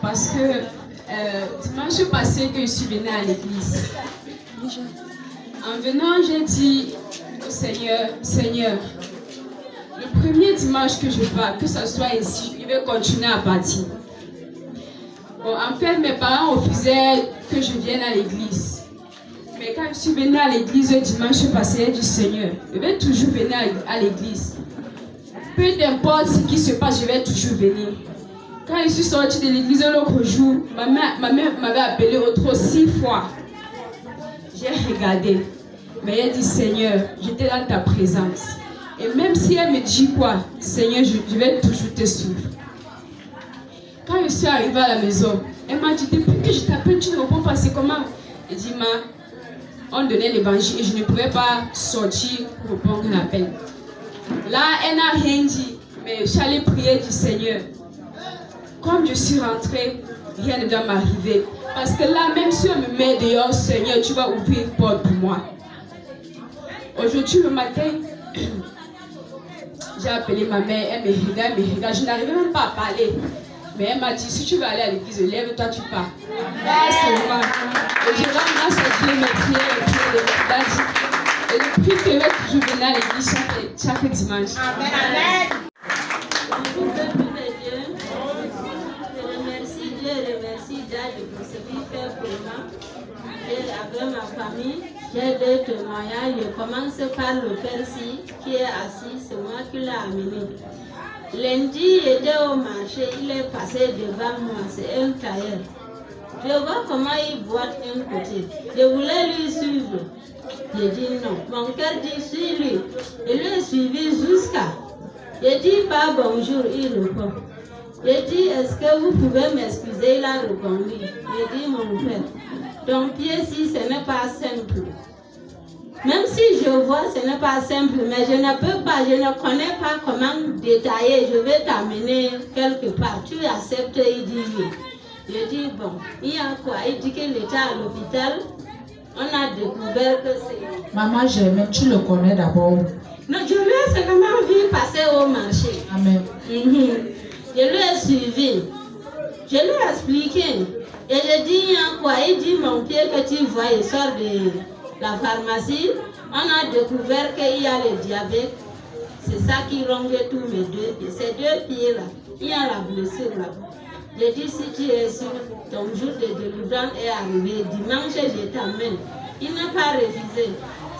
parce que dimanche passé que je suis venue à l'église. En venant, j'ai dit au Seigneur, Seigneur, le premier dimanche que je pars, que ce soit ici, je vais continuer à partir. Bon, en fait, mes parents refusaient que je vienne à l'église. Mais quand je suis venue à l'église le dimanche passé, j'ai dit, Seigneur, je vais toujours venir à l'église. Peu importe ce qui se passe, je vais toujours venir. Quand je suis sortie de l'église l'autre jour, ma mère m'avait appelé autre 6 fois. J'ai regardé, mais elle dit, Seigneur, j'étais dans ta présence. Et même si elle me dit quoi, Seigneur, je vais toujours te suivre. Quand je suis arrivée à la maison, elle m'a dit, depuis que je t'appelle, tu ne réponds pas, c'est comment? Elle dit, on donnait l'évangile et je ne pouvais pas sortir pour répondre à l'appel. Là, elle n'a rien dit, mais j'allais prier du Seigneur. Comme je suis rentrée, rien ne doit m'arriver. Parce que là, même si on me met dehors, Seigneur, tu vas ouvrir une porte pour moi. Aujourd'hui, le matin, j'ai appelé ma mère, elle me regarde. Je n'arrivais même pas à parler. Mais elle m'a dit, si tu veux aller à l'église, lève-toi, tu pars. C'est moi. Et je rends grâce à Dieu, mes prières et prières. Et depuis que je vais toujours venir à l'église chaque dimanche. Amen. Je remercie Dieu pour ce qu'il fait pour moi. Et avec ma famille, j'ai 2 témoignages. Je commence par le père qui est assis, c'est moi qui l'ai amené. Lundi, j'étais au marché, il est passé devant moi, c'est un tailleur. Je vois comment il boite un côté. Je voulais lui suivre. J'ai dit non. Mon cœur dit suis-lui. Je l'ai suivi jusqu'à. J'ai dit pas bonjour, il répond. J'ai dit est-ce que vous pouvez m'excuser? Il a répondu. J'ai dit mon frère, ton pied-ci, ce n'est pas simple. Même si je vois, ce n'est pas simple, mais je ne peux pas, je ne connais pas comment détailler. Je vais t'amener quelque part. Tu acceptes? Il dit oui. Je dis bon, il y a quoi? Il dit qu'il était à l'hôpital. On a découvert que c'est... Maman Germaine, tu le connais d'abord? Non, je lui ai seulement vu passer au marché. Amen. Je lui ai suivi. Je lui ai expliqué. Et je dis, il y a quoi? Il dit, mon pied que tu vois, il sort de la pharmacie. On a découvert qu'il y a le diabète. C'est ça qui ronge tous mes 2 pieds. Ces 2 pieds-là, il y a la blessure là-bas. J'ai dit, si tu es sûr, ton jour de délivrance est arrivé. Dimanche, je t'amène. Il n'a pas refusé.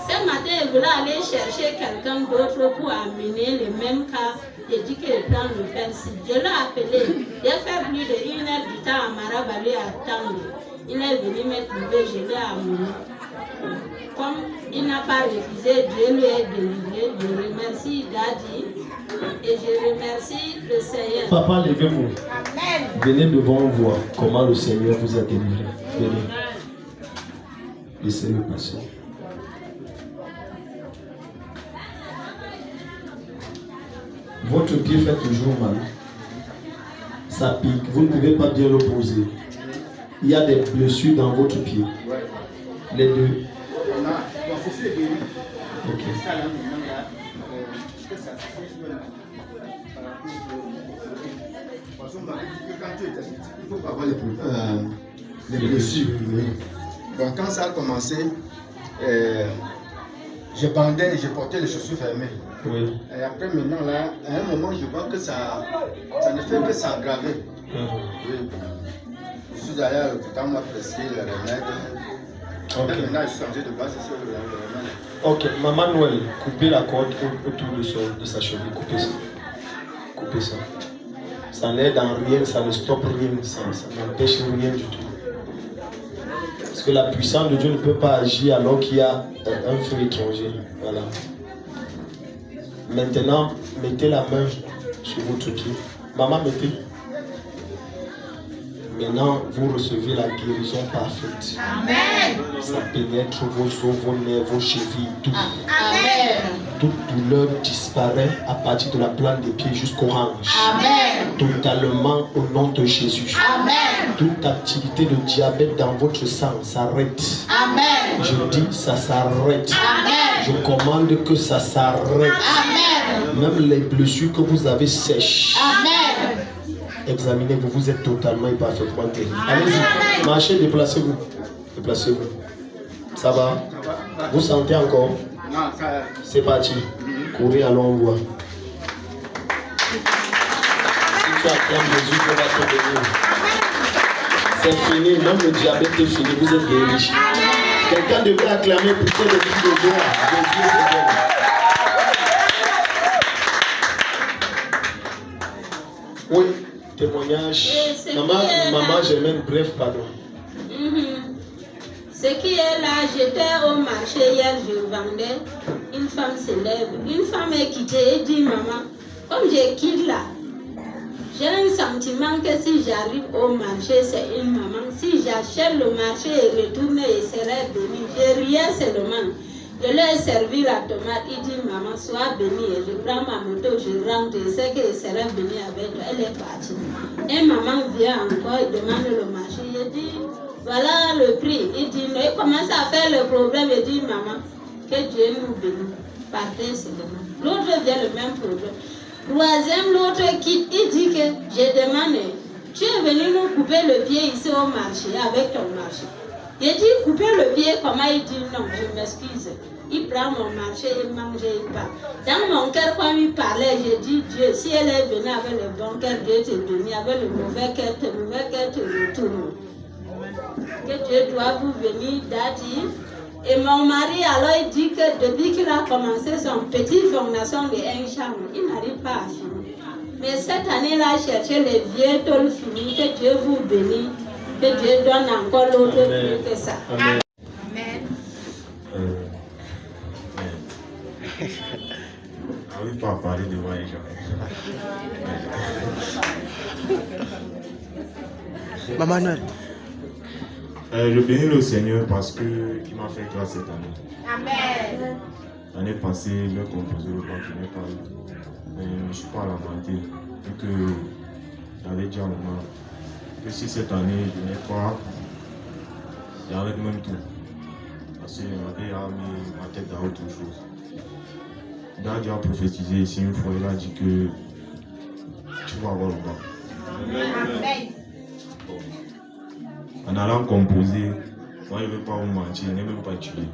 Ce matin, il voulait aller chercher quelqu'un d'autre pour amener le même cas. J'ai dit qu'il prend le persil. Je l'ai appelé. Il a fait plus de 1 heure du temps à Marabali à attendre. Il est venu me trouver, je l'ai amené. Comme il n'a pas refusé, Dieu lui est délivré. Je remercie Daddy et je remercie le Seigneur. Papa, levez-vous. Amen. Venez devant voir comment le Seigneur vous a délivré. Venez. Laissez-le passer. Votre pied fait toujours mal. Ça pique. Vous ne pouvez pas bien le poser. Il y a des blessures dans votre pied. Les 2. Ok. Les blessures. Oui. Donc quand ça a commencé, je bandais et je portais les chaussures fermées. Oui. Et après maintenant là, à un moment je vois que ça ne fait que s'aggraver. Oui. Je suis allé à l'hôpital, on m'a prescrit le remède. Okay. Et maintenant je suis changé de base sur le remède. Ok, Maman Noël, coupez la corde autour de sa cheville. Coupez ça. Coupez ça. Ça n'aide en rien, ça ne stoppe rien, ça n'empêche rien du tout. Parce que la puissance de Dieu ne peut pas agir alors qu'il y a un feu étranger. Voilà. Maintenant, mettez la main sur votre pied. Maman, mettez. Maintenant, vous recevez la guérison parfaite. Amen. Ça pénètre vos os, vos nerfs, vos chevilles, tout. Amen. Toute douleur disparaît à partir de la plante des pieds jusqu'aux hanches. Amen. Totalement au nom de Jésus. Amen. Toute activité de diabète dans votre sang s'arrête. Amen. Je dis, ça s'arrête. Amen. Je commande que ça s'arrête. Amen. Même les blessures que vous avez sèches. Amen. examiné, vous êtes totalement et parfaitement guéri. Allez-y, marchez, déplacez-vous. Déplacez-vous. Ça va? Vous sentez encore? Non, ça... C'est parti. Courez, allons, on voit. Si tu acclames Jésus, on va te bénir. C'est fini, même le diabète est fini, vous êtes guéri. Quelqu'un devrait acclamer pour que le cri de joie. Jésus est guéri. Oui, témoignage. Maman Germaine, bref, pardon. Ce qui est là, j'étais au marché hier, je vendais. Une femme se lève. Une femme est quittée et dit, maman, comme je quitte là, j'ai un sentiment que si j'arrive au marché, c'est une maman. Si j'achète le marché et retourne, il serait béni. Je riais seulement. Je lui ai servi la tomate. Il dit, maman, sois bénie. Et je prends ma moto, je rentre. Je sais qu'il serait béni avec toi. Elle est partie. Et maman vient encore et demande le marché. Je dis, voilà le prix. Il dit, non, il commence à faire le problème. Il dit, maman, que Dieu nous bénisse. Partez seulement. L'autre vient le même problème. Troisième, l'autre quitte. Il dit que je demande, tu es venu nous couper le pied ici au marché avec ton marché. Il dit, couper le pied, comment? Il dit, non, je m'excuse. Il prend mon marché, il mange, il part. Dans mon cœur, quand il parlait, j'ai dit, Dieu, si elle est venue avec le bon cœur, Dieu te bénit, avec le mauvais cœur te retourne. Que Dieu doit vous venir, Daddy. Et mon mari, alors, il dit que depuis qu'il a commencé son petit fondation de un chambre, il n'arrive pas à finir. Mais cette année, il a cherché les vieux tôles finis. Que Dieu vous bénisse. Que Dieu donne encore l'autre plus que ça. Amen. N'arrive pas à parler devant les gens. Maman Noël. Je bénis le Seigneur parce qu'il m'a fait grâce cette année. Amen. L'année passée, j'ai composé le banc qui n'est pas eu. Mais je ne suis pas lamenté. Vu que j'avais dit à maman que si cette année je n'ai pas, j'arrête même tout. Parce qu'il avait mis ma tête dans autre chose. Daddy a prophétisé ici une fois, il a dit que tu vas avoir le banc. Amen. En allant composer, moi je ne vais pas vous mentir, je n'ai même pas étudié.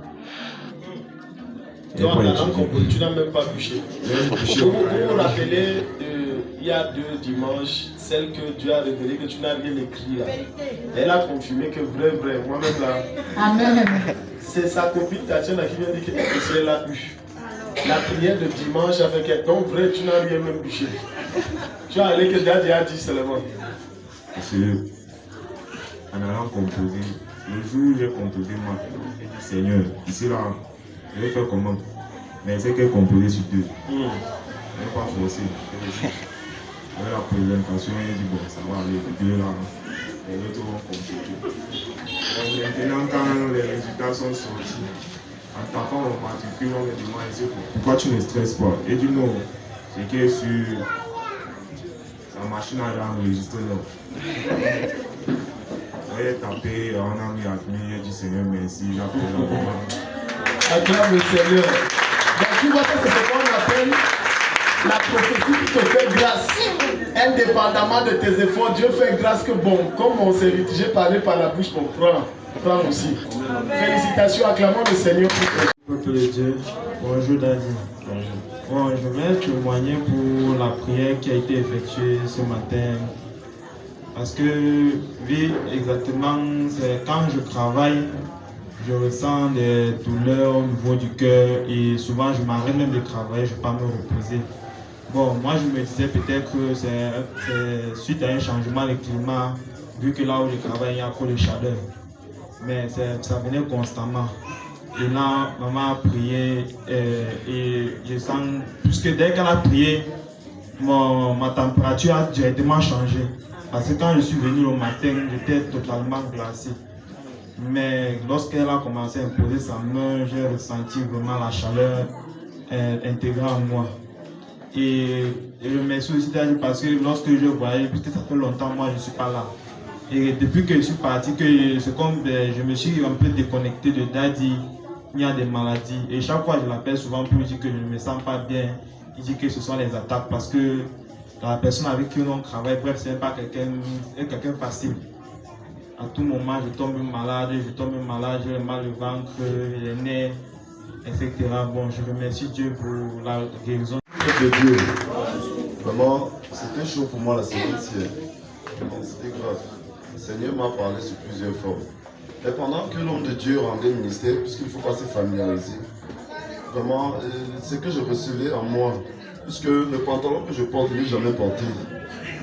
Toi, en allant composer, tu n'as même pas bûché. Vous vous rappelez, il y a 2 dimanches, celle que Dieu a révélée que tu n'as rien écrit là. Elle a confirmé que vrai, moi-même là. Amen. C'est sa copine Tatiana qui vient dire qu'elle l'a eu. La prière de dimanche a fait qu'elle, non vrai, tu n'as rien même bûché. Tu as allé que Daddy a dit seulement. Parce que, en allant composer, le jour où j'ai composé, moi, j'ai dit Seigneur, ici là, je vais faire comment? Mais c'est qu'elle composait sur 2. Je ne vais pas forcer. Avec la présentation, il dit bon, ça va aller, les 2 là, les autres vont composer. Maintenant, quand les résultats sont sortis, en tapant en particulier, on me demande pourquoi tu ne stresses pas? Et dit non, c'est que sur la machine à enregistrer là. On a tapé, on a mis admis, j'ai dit Seigneur merci, j'ai appelé la maman. Acclame le Seigneur. Donc tu vois que c'est ce qu'on appelle la prophétie qui te fait grâce. Indépendamment de tes efforts, Dieu fait grâce que bon, comme mon serviteur, j'ai parlé par la bouche, mon prends aussi. Félicitations, acclamons le Seigneur pour toi. Peuple de Dieu, bonjour Daddy. Bon, je vais témoigner pour la prière qui a été effectuée ce matin. Parce que, oui, exactement, c'est quand je travaille, je ressens des douleurs au niveau du cœur et souvent je m'arrête même de travailler, je ne peux pas me reposer. Bon, moi je me disais peut-être que c'est suite à un changement de climat, vu que là où je travaille, il y a trop de chaleur. Mais ça venait constamment. Et là, maman a prié et je sens, puisque dès qu'elle a prié, ma température a directement changé. Parce que quand je suis venu le matin, j'étais totalement glacé. Mais lorsqu'elle a commencé à imposer sa main, j'ai ressenti vraiment la chaleur intégrée en moi. Et je me suis aussi dit parce que lorsque je voyais, puisque ça fait longtemps moi je ne suis pas là. Et depuis que je suis parti, c'est comme je me suis un peu déconnecté de Daddy. Il y a des maladies. Et chaque fois je l'appelle souvent pour lui dire que je ne me sens pas bien. Il dit que ce sont les attaques parce que la personne avec qui on travaille, bref, ce n'est pas quelqu'un facile. À tout moment, je tombe malade, j'ai le mal au ventre, les nerfs, etc. Bon, je remercie Dieu pour la guérison. De Dieu, vraiment, c'était chaud pour moi la semaine dernière. C'était grave. Le Seigneur m'a parlé sur plusieurs formes. Et pendant que l'homme de Dieu rendait le ministère, puisqu'il ne faut pas se familiariser, vraiment, ce que je recevais en moi, puisque le pantalon que je porte, je n'ai jamais porté.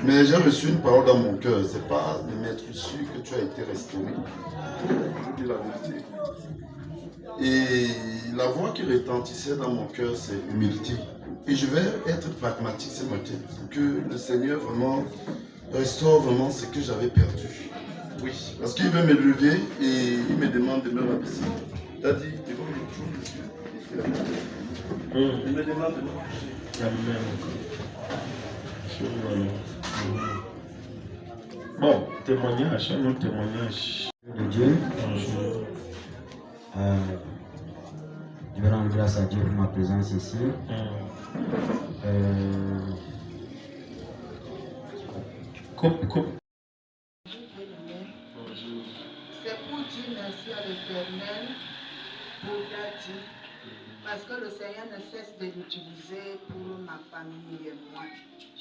Mais j'ai reçu une parole dans mon cœur. Ce n'est pas de m'être sûr que tu as été restauré. Je dis la vérité. Et la voix qui retentissait dans mon cœur, c'est humilité. Et je vais être pragmatique ce matin pour que le Seigneur vraiment restaure vraiment ce que j'avais perdu. Oui, parce qu'il veut me lever et il me demande de me rabaisser. Il a dit, devant le trône de Dieu. Il me demande de me rabaisser. Bon, témoignage, un autre témoignage. De Dieu. Je vais rendre grâce à Dieu pour ma présence ici. Coupe. C'est pour dire merci à l'Éternel pour Dati, parce que le Seigneur ne cesse de l'utiliser pour ma famille et moi.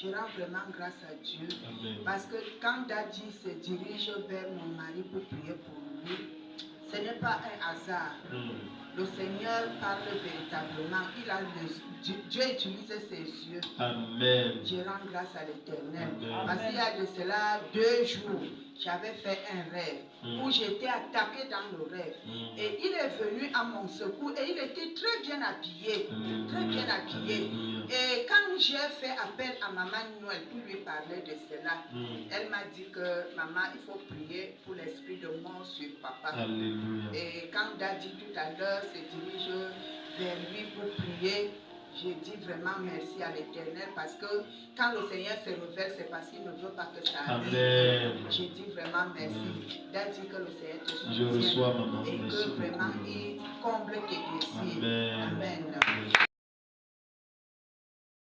Je rends vraiment grâce à Dieu. Amen. Parce que quand Dati se dirige vers mon mari pour prier pour lui, ce n'est pas un hasard. Le Seigneur parle véritablement. Dieu utilise ses yeux. Amen. Je rends grâce à l'Éternel. Parce qu'il y a de cela 2 jours, j'avais fait un rêve où j'étais attaqué dans le rêve. Et il est venu à mon secours et il était très bien habillé. Très bien habillé. Et quand j'ai fait appel à Maman Noël pour lui parler de cela, elle m'a dit que maman, il faut prier pour l'esprit de mort sur papa. Alléluia. Et quand Daddy tout à l'heure se dirige vers lui pour prier, j'ai dit vraiment merci à l'Éternel parce que quand le Seigneur se révèle, c'est parce qu'il ne veut pas que ça arrive. Amen. J'ai dit vraiment merci. Daddy, que le Seigneur te soutienne. Je reçois, maman. Et Merci que vraiment beaucoup. il comble tes désirs. Amen. Amen.